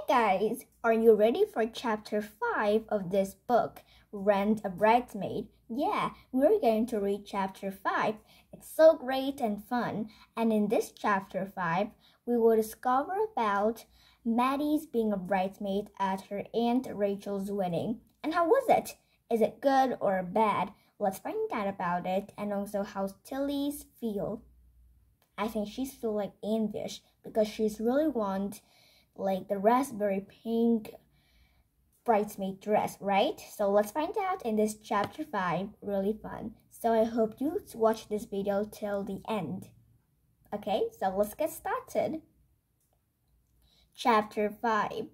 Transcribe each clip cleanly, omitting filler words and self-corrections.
Guys, are you ready for chapter 5 of this book, Rent a Bridesmaid? Yeah, we're going to read chapter 5. It's so great and fun. And in this chapter 5, we will discover about Maddie's being a bridesmaid at her Aunt Rachel's wedding. And how was it? Is it good or bad? Let's find out about it, and also how Tilly's feel. I think she's feel like envious because she's really want like the raspberry pink bridesmaid dress, right? So let's find out in this chapter 5. Really fun. So I hope you watch this video till the end. Okay, so let's get started. Chapter 5.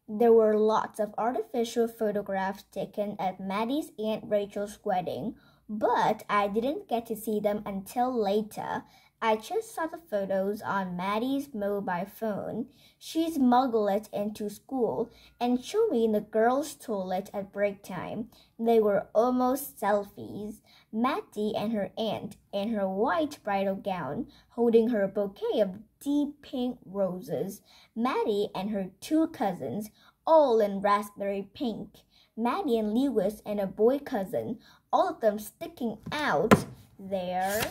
There were lots of artificial photographs taken at Maddie's Aunt Rachel's wedding, but I didn't get to see them until later. I just saw the photos on Maddie's mobile phone. She smuggled it into school and showed me in the girls' toilet at break time. They were almost selfies. Maddie and her aunt in her white bridal gown, holding her bouquet of deep pink roses. Maddie and her two cousins, all in raspberry pink. Maddie and Lewis and a boy cousin, all of them sticking out their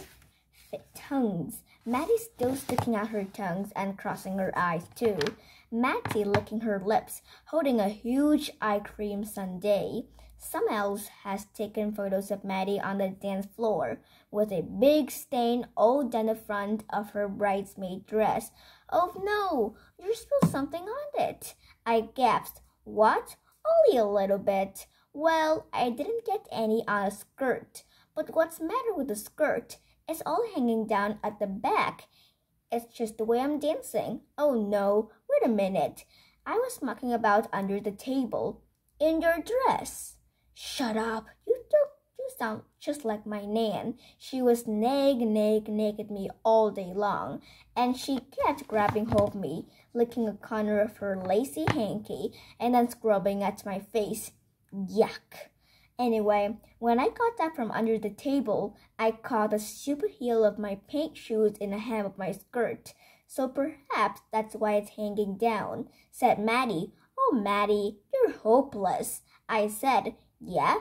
tongues. Maddie still sticking out her tongues and crossing her eyes too. Maddie licking her lips, holding a huge eye cream sundae. Someone else has taken photos of Maddie on the dance floor with a big stain all down the front of her bridesmaid dress. Oh no, you spilled something on it. I gasped. What? Only a little bit. Well, I didn't get any on a skirt. But what's the matter with the skirt? It's all hanging down at the back. It's just the way I'm dancing. Oh no, wait a minute. I was mucking about under the table. In your dress. Shut up. You sound just like my Nan. She was nagging at me all day long, and she kept grabbing hold of me, licking a corner of her lacy hanky, and then scrubbing at my face. Yuck. Anyway, when I got up from under the table, I caught the stupid heel of my pink shoes in the hem of my skirt. So perhaps that's why it's hanging down, said Maddie. Oh, Maddie, you're hopeless. I said, yeah,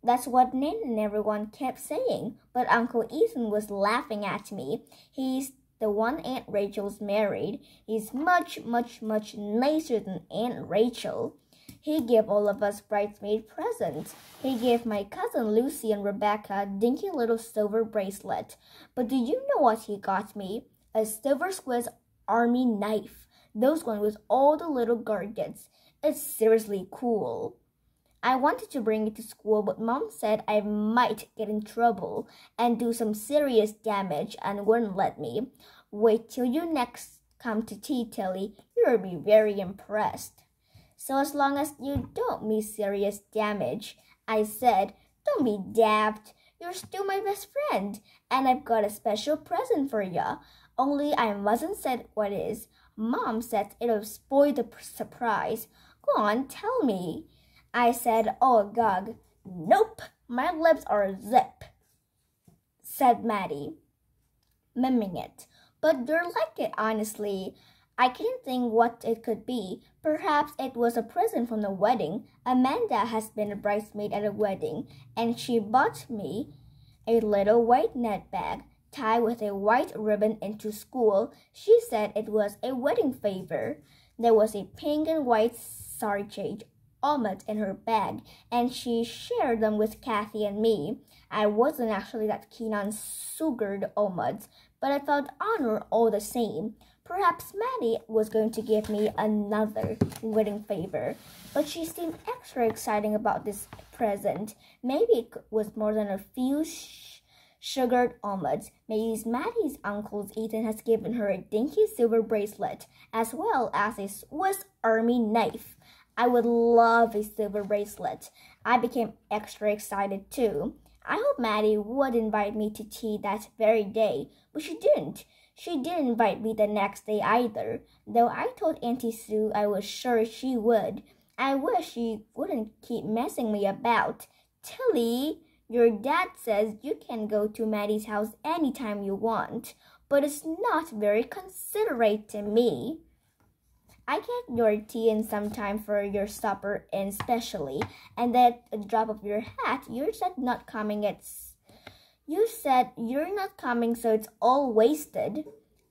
that's what Nan and everyone kept saying. But Uncle Ethan was laughing at me. He's the one Aunt Rachel's married. He's much nicer than Aunt Rachel. He gave all of us bridesmaid presents. He gave my cousin Lucy and Rebecca a dinky little silver bracelet. But do you know what he got me? A silver Swiss Army knife. Those ones with all the little gadgets. It's seriously cool. I wanted to bring it to school, but Mom said I might get in trouble and do some serious damage and wouldn't let me. Wait till you next come to tea, Tilly. You'll be very impressed. So as long as you don't mean serious damage, I said, don't be daft. You're still my best friend, and I've got a special present for ya. Only I mustn't say what it is. Mom said it'll spoil the surprise. Go on, tell me. I said, oh, gug. Nope, my lips are zip, said Maddie, miming it. But they're like it, honestly. I couldn't think what it could be. Perhaps it was a present from the wedding. Amanda has been a bridesmaid at a wedding, and she bought me a little white net bag tied with a white ribbon into school. She said it was a wedding favor. There was a pink and white sausage omelet in her bag, and she shared them with Kathy and me. I wasn't actually that keen on sugared omelettes, but I felt honored all the same. Perhaps Maddie was going to give me another wedding favor, but she seemed extra excited about this present. Maybe it was more than a few sugared omelettes. Maybe Maddie's uncle Ethan has given her a dinky silver bracelet, as well as a Swiss Army knife. I would love a silver bracelet. I became extra excited too. I hope Maddie would invite me to tea that very day, but she didn't. She didn't invite me the next day either, though I told Auntie Sue I was sure she would. I wish she wouldn't keep messing me about. Tilly, your dad says you can go to Maddie's house anytime you want, but it's not very considerate to me. I get your tea and some time for your supper in especially, and at a drop of your hat, you said not coming. You said you're not coming, so it's all wasted.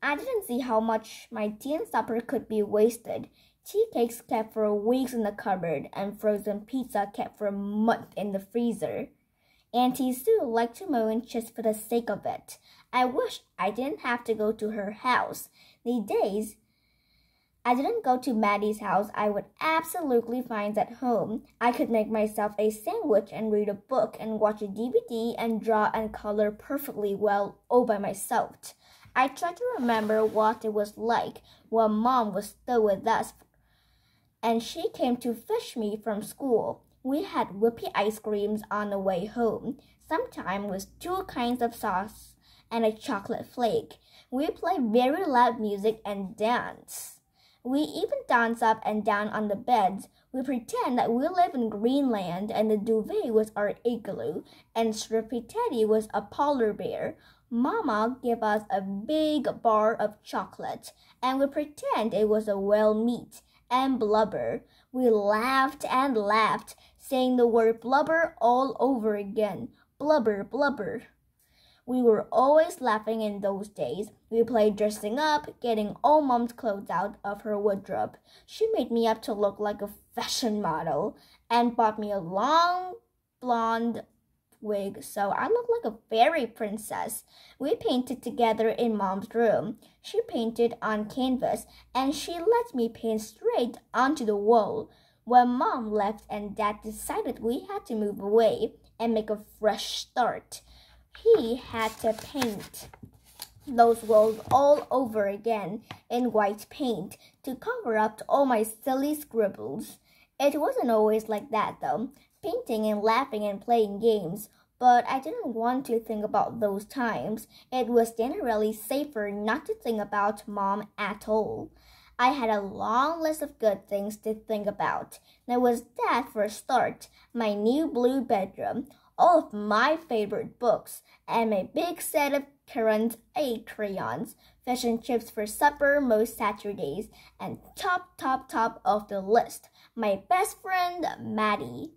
I didn't see how much my tea and supper could be wasted. Tea cakes kept for weeks in the cupboard, and frozen pizza kept for a month in the freezer. Auntie Sue liked to moan just for the sake of it. I wish I didn't have to go to her house. The days I didn't go to Maddie's house, I would absolutely find at home. I could make myself a sandwich and read a book and watch a DVD and draw and color perfectly well all by myself. I tried to remember what it was like when Mom was still with us and she came to fetch me from school. We had whippy ice creams on the way home, sometimes with 2 kinds of sauce and a chocolate flake. We played very loud music and danced. We even dance up and down on the beds. We pretend that we live in Greenland and the duvet was our igloo and Strippy Teddy was a polar bear. Mama gave us a big bar of chocolate and we pretend it was a whale meat and blubber. We laughed and laughed, saying the word blubber all over again. Blubber, blubber. We were always laughing in those days. We played dressing up, getting all Mom's clothes out of her wardrobe. She made me up to look like a fashion model and bought me a long blonde wig so I looked like a fairy princess. We painted together in Mom's room. She painted on canvas and she let me paint straight onto the wall. When Mom left and Dad decided we had to move away and make a fresh start, he had to paint those walls all over again in white paint to cover up all my silly scribbles. It wasn't always like that though, painting and laughing and playing games, but I didn't want to think about those times. It was generally safer not to think about Mom at all. I had a long list of good things to think about. There was that for a start, my new blue bedroom, all of my favorite books, and my big set of current A crayons, fish and chips for supper most Saturdays, and top of the list, my best friend, Maddie.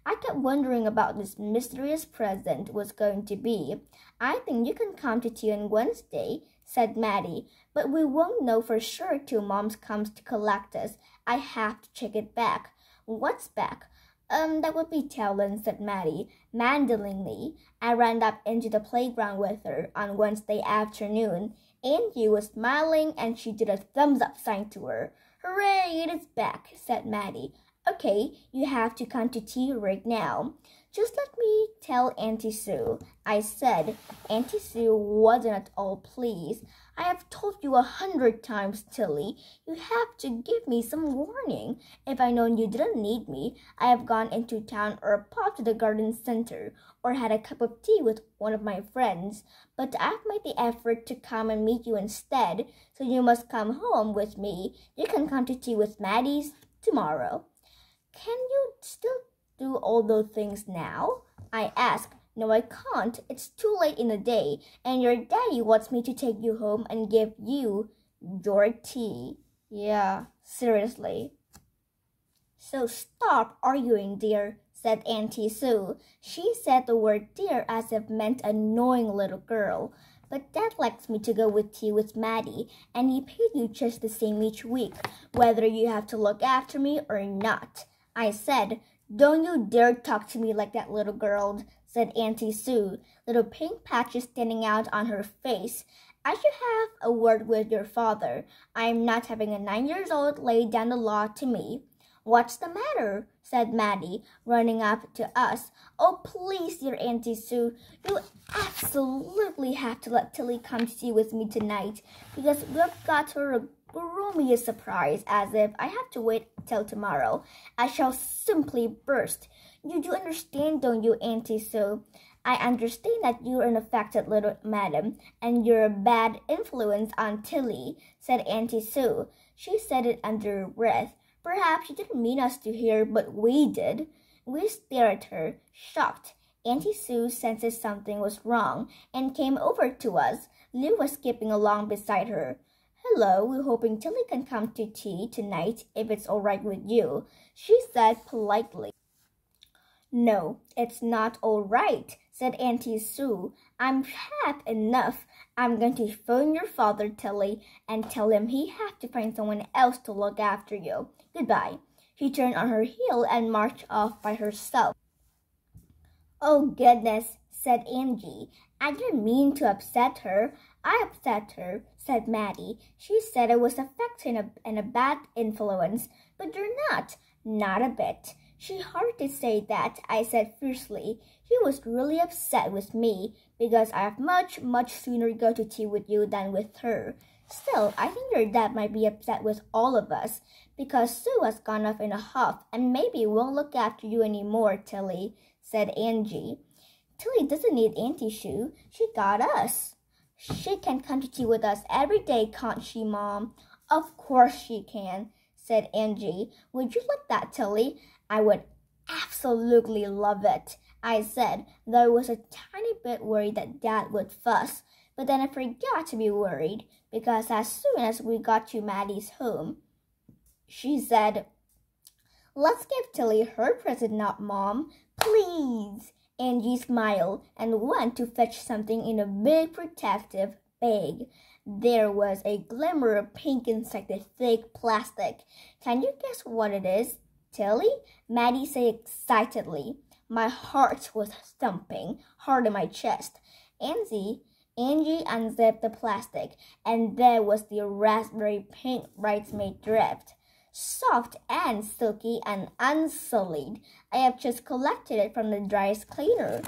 I kept wondering about this mysterious present was going to be. I think you can come to tea on Wednesday, said Maddie, but we won't know for sure till Mom comes to collect us. I have to check it back. What's back? That would be Talon, said Maddie, mandolingly. I ran up into the playground with her on Wednesday afternoon. Angie was smiling and she did a thumbs-up sign to her. Hooray, it is back, said Maddie. Okay, you have to come to tea right now. Just let me tell Auntie Sue, I said. Auntie Sue wasn't at all pleased. I have told you 100 times, Tilly. You have to give me some warning. If I known you didn't need me, I have gone into town or popped to the garden center or had a cup of tea with one of my friends. But I've made the effort to come and meet you instead, so you must come home with me. You can come to tea with Maddie's tomorrow. Can you still do all those things now? I asked. No, I can't. It's too late in the day, and your daddy wants me to take you home and give you your tea. Yeah, seriously. So stop arguing, dear, said Auntie Sue. She said the word dear as if meant annoying little girl. But Dad likes me to go with tea with Maddie, and he paid you just the same each week, whether you have to look after me or not. I said, don't you dare talk to me like that, little girl, said Auntie Sue, little pink patches standing out on her face. I should have a word with your father. I am not having a 9-year-old lay down the law to me. What's the matter? Said Maddie, running up to us. Oh, please, dear Auntie Sue, you absolutely have to let Tilly come to tea with me tonight, because we've got her a groomiest surprise, as if I have to wait till tomorrow. I shall simply burst. You do understand, don't you, Auntie Sue? I understand that you're an affected little madam, and you're a bad influence on Tilly, said Auntie Sue. She said it under her breath. Perhaps she didn't mean us to hear, but we did. We stared at her, shocked. Auntie Sue sensed something was wrong and came over to us. Lou was skipping along beside her. "Hello, we're hoping Tilly can come to tea tonight if it's all right with you," she said politely. "No, it's not all right," said Auntie Sue. "I'm had enough. I'm going to phone your father, Tilly, and tell him he has to find someone else to look after you. Goodbye." She turned on her heel and marched off by herself. "Oh, goodness," said Angie. "I didn't mean to upset her." "I upset her," said Maddie. "She said I was affecting and a bad influence, but you're not. Not a bit." "She hardly say that," I said fiercely. "She was really upset with me because I have much sooner go to tea with you than with her. Still, I think your dad might be upset with all of us because Sue has gone off in a huff and maybe won't look after you any more, Tilly," said Angie. "Tilly doesn't need Auntie Sue. She got us. She can come to tea with us every day, can't she, Mom?" "Of course she can," said Angie. "Would you like that, Tilly?" "I would absolutely love it," I said, though I was a tiny bit worried that Dad would fuss. But then I forgot to be worried because as soon as we got to Maddie's home, she said, "Let's give Tilly her present now, Mom. Please." Angie smiled and went to fetch something in a big protective bag. There was a glimmer of pink inside the thick plastic. "Can you guess what it is, Tilly?" Maddie said excitedly. My heart was thumping hard in my chest. Angie unzipped the plastic, and there was the raspberry pink Bridesmaid dress. "Soft and silky and unsullied. I have just collected it from the dry cleaner,"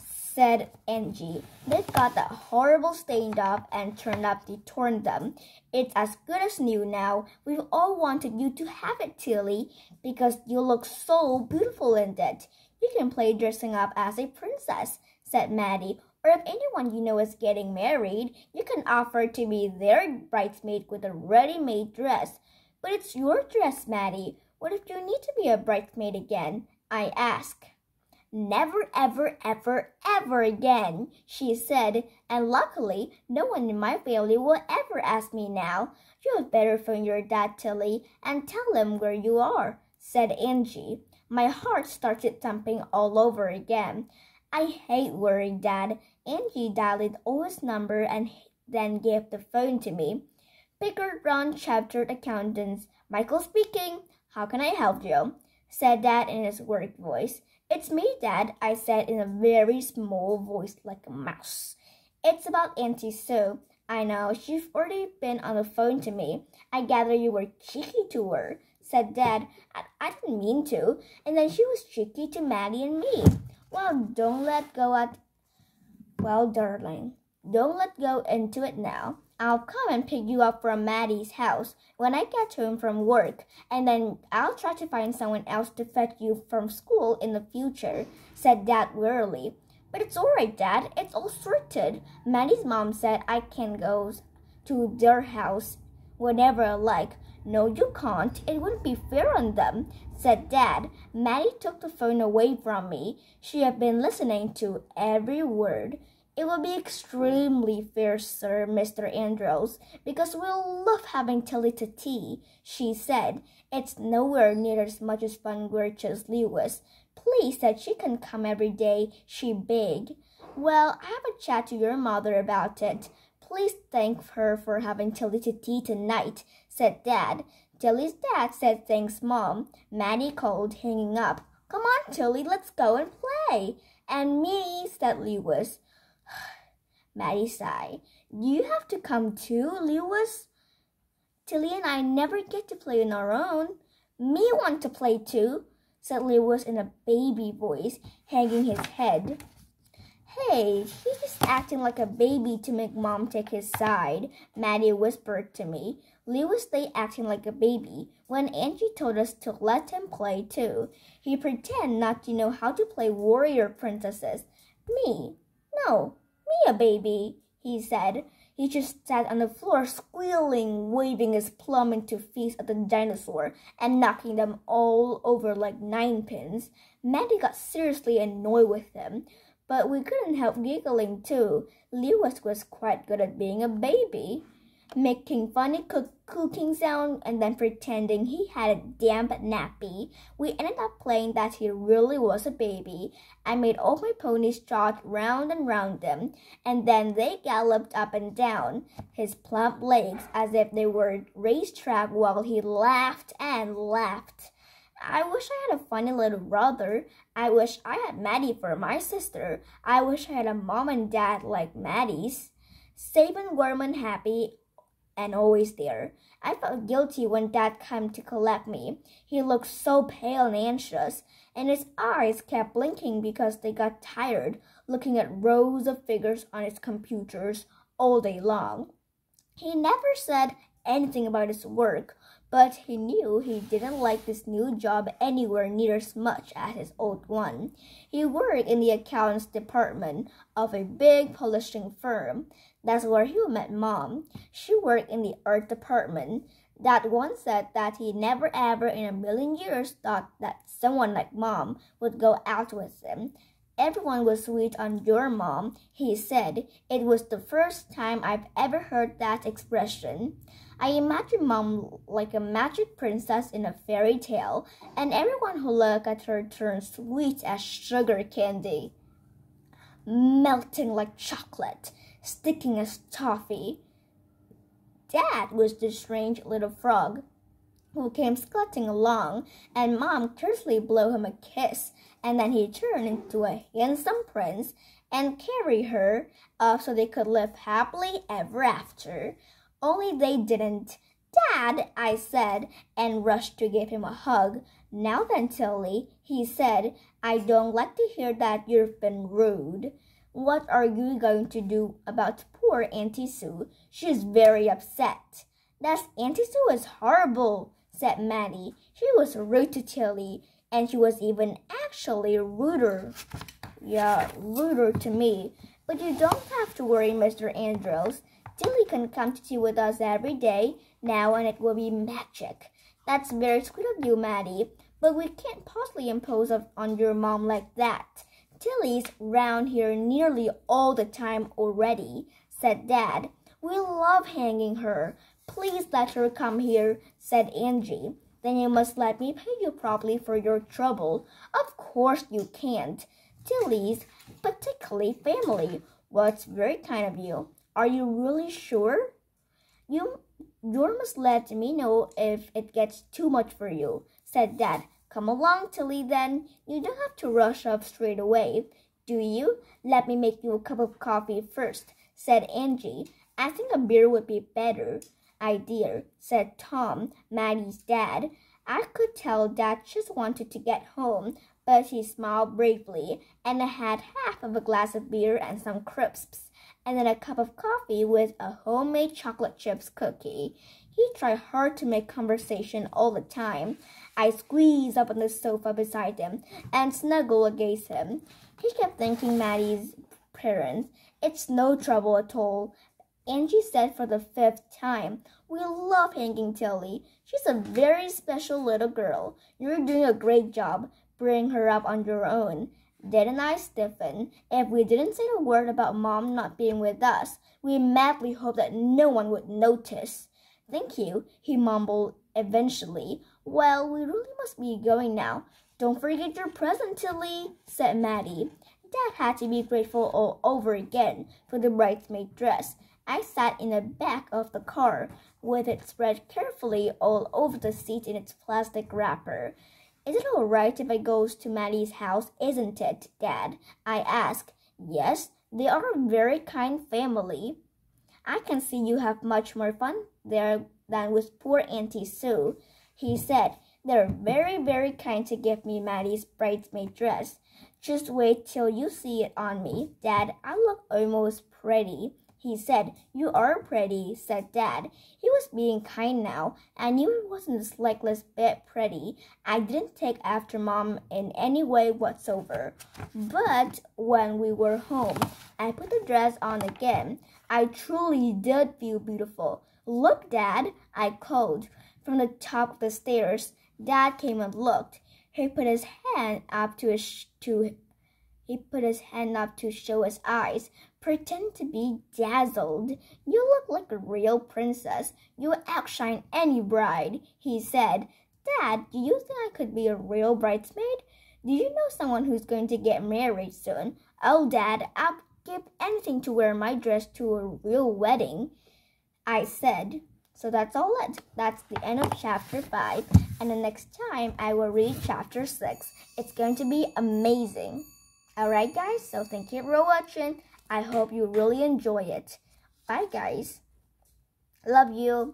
said Angie. "They've got that horrible stained off and turned up the torn them. It's as good as new now. We've all wanted you to have it, Tilly, because you look so beautiful in it. You can play dressing up as a princess," said Maddie. "Or if anyone you know is getting married, you can offer to be their bridesmaid with a ready-made dress." "But it's your dress, Maddie. What if you need to be a bridesmaid again?" I asked. "Never, ever again," she said, "and luckily no one in my family will ever ask me now. You had better phone your dad, Tilly, and tell him where you are," said Angie. My heart started thumping all over again. I hate worrying Dad. Angie dialed Owen's number and then gave the phone to me. "Bigger Brown Chartered Accountants. Michael speaking. How can I help you?" said Dad in his work voice. "It's me, Dad," I said in a very small voice like a mouse. "It's about Auntie Sue." "I know, she's already been on the phone to me. I gather you were cheeky to her," said Dad. I didn't mean to. And then she was cheeky to Maddie and me. Well, darling, don't let go into it now. I'll come and pick you up from Maddie's house when I get home from work, and then I'll try to find someone else to fetch you from school in the future," said Dad wearily. "But it's all right, Dad. It's all sorted. Maddie's mom said I can go to their house whenever I like." "No, you can't. It wouldn't be fair on them," said Dad. Maddie took the phone away from me. She had been listening to every word. "It will be extremely fair, Sir Mr. Andrews, because we'll love having Tilly to tea," she said. "It's nowhere near as much as fun Gertrude Lewis. Please said she can come every day," she begged. "Well, I have a chat to your mother about it. Please thank her for having Tilly to tea tonight," said Dad. Tilly's dad said thanks, Mom. Maddie called, hanging up. "Come on, Tilly, let's go and play." "And me," said Lewis. Maddie sighed. "Do you have to come too, Lewis? Tilly and I never get to play on our own." "Me want to play too," said Lewis in a baby voice, hanging his head. "Hey, he's just acting like a baby to make Mom take his side," Maddie whispered to me. Lewis stayed acting like a baby when Angie told us to let him play too. He pretended not to know how to play warrior princesses. "Me? No, me a baby," he said. He just sat on the floor squealing, waving his plum into feast at the dinosaur and knocking them all over like ninepins. Maddie got seriously annoyed with him, but we couldn't help giggling too. Lewis was quite good at being a baby. making funny cooking sound and then pretending he had a damp nappy. We ended up playing that he really was a baby. I made all my ponies trot round and round him, and then they galloped up and down his plump legs as if they were racetrack while he laughed and laughed. I wish I had a funny little brother. I wish I had Maddie for my sister. I wish I had a mom and dad like Maddie's. Safe and warm and happy and always there. I felt guilty when Dad came to collect me. He looked so pale and anxious, and his eyes kept blinking because they got tired looking at rows of figures on his computers all day long. He never said anything about his work, but he knew he didn't like this new job anywhere near as much as his old one. He worked in the accounts department of a big publishing firm. That's where he met Mom. She worked in the art department. Dad once said that he never ever in a million years thought that someone like Mom would go out with him. Everyone was sweet on your mom, he said. It was the first time I've ever heard that expression. I imagine Mom like a magic princess in a fairy tale, and everyone who looked at her turned sweet as sugar candy, melting like chocolate, sticking as toffee. Dad was the strange little frog who came scuttling along, and Mom tersely blew him a kiss, and then he turned into a handsome prince and carried her up so they could live happily ever after. Only they didn't. Dad, I said, and rushed to give him a hug. Now then, Tilly, he said, I don't like to hear that you've been rude. What are you going to do about poor Auntie Sue? She's very upset. That Auntie Sue is horrible, said Maddie. She was rude to Tilly, and she was even actually ruder to me. But you don't have to worry, Mr. Andrews. Tilly can come to tea with us every day now, and it will be magic. That's very sweet of you, Maddie, but we can't possibly impose on your mom like that. Tilly's round here nearly all the time already, said Dad. We love hanging her. Please let her come here, said Angie. Then you must let me pay you properly for your trouble. Of course you can't. Tilly's particularly family. Well, it's very kind of you. Are you really sure? You must let me know if it gets too much for you, said Dad. Come along, Tilly, then. You don't have to rush up straight away, do you? Let me make you a cup of coffee first, said Angie. I think a beer would be better idea, said Tom, Maddie's dad. I could tell Dad just wanted to get home, but he smiled bravely and had half of a glass of beer and some crisps, and then a cup of coffee with a homemade chocolate chips cookie. He tried hard to make conversation all the time. I squeezed up on the sofa beside him and snuggled against him. He kept thanking Maddie's parents. It's no trouble at all, Angie said for the 5th time. We love hanging Tilly. She's a very special little girl. You're doing a great job bringing her up on your own. Didn't I, Stephen? If we didn't say a word about Mom not being with us, we madly hoped that no one would notice. Thank you, he mumbled eventually. Well, we really must be going now. Don't forget your present, Tilly, said Maddie. Dad had to be grateful all over again for the bridesmaid dress. I sat in the back of the car with it spread carefully all over the seat in its plastic wrapper. Is it all right if I go to Maddie's house, isn't it, Dad? I asked. Yes, they are a very kind family. I can see you have much more fun there than with poor Auntie Sue, he said. They're very, very kind to give me Maddie's bridesmaid dress. Just wait till you see it on me, Dad. I look almost pretty, he said. You are pretty, said Dad. He was being kind now. I knew it wasn't the slightest bit pretty. I didn't take after Mom in any way whatsoever. But when we were home, I put the dress on again. I truly did feel beautiful. Look, Dad, I called. From the top of the stairs, Dad came and looked. He put his hand up to show his eyes. Pretend to be dazzled. You look like a real princess. You outshine any bride, he said. Dad, do you think I could be a real bridesmaid? Do you know someone who's going to get married soon? Oh, Dad, I'd give anything to wear my dress to a real wedding, I said. So that's all it. That's the end of chapter 5. And the next time I will read chapter 6. It's going to be amazing. Alright guys, so thank you for watching. I hope you really enjoy it. Bye guys. Love you.